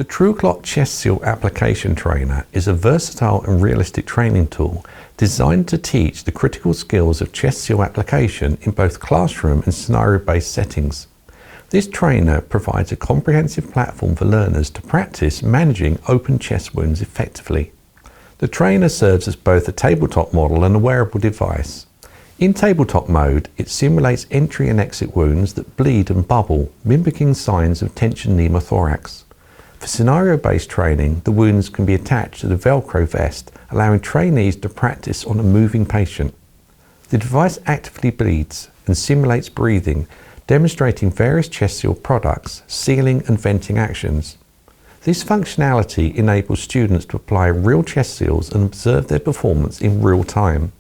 The TrueClot Chest Seal Application Trainer is a versatile and realistic training tool designed to teach the critical skills of chest seal application in both classroom and scenario-based settings. This trainer provides a comprehensive platform for learners to practice managing open chest wounds effectively. The trainer serves as both a tabletop model and a wearable device. In tabletop mode, it simulates entry and exit wounds that bleed and bubble, mimicking signs of tension pneumothorax. For scenario-based training, the wounds can be attached to the Velcro vest, allowing trainees to practice on a moving patient. The device actively bleeds and simulates breathing, demonstrating various chest seal products, sealing and venting actions. This functionality enables students to apply real chest seals and observe their performance in real time.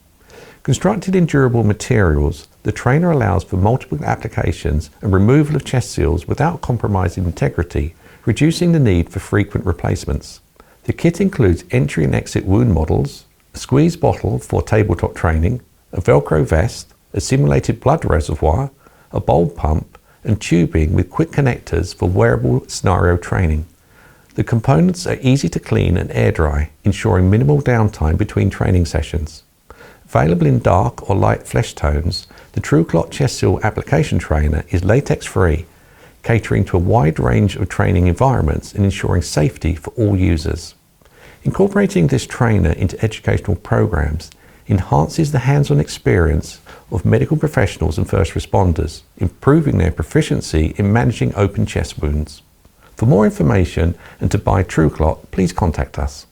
Constructed in durable materials, the trainer allows for multiple applications and removal of chest seals without compromising integrity, reducing the need for frequent replacements. The kit includes entry and exit wound models, a squeeze bottle for tabletop training, a Velcro vest, a simulated blood reservoir, a bulb pump, and tubing with quick connectors for wearable scenario training. The components are easy to clean and air dry, ensuring minimal downtime between training sessions. Available in dark or light flesh tones, the TrueClot Chest Seal Application Trainer is latex-free, catering to a wide range of training environments and ensuring safety for all users. Incorporating this trainer into educational programs enhances the hands-on experience of medical professionals and first responders, improving their proficiency in managing open chest wounds. For more information and to buy TrueClot, please contact us.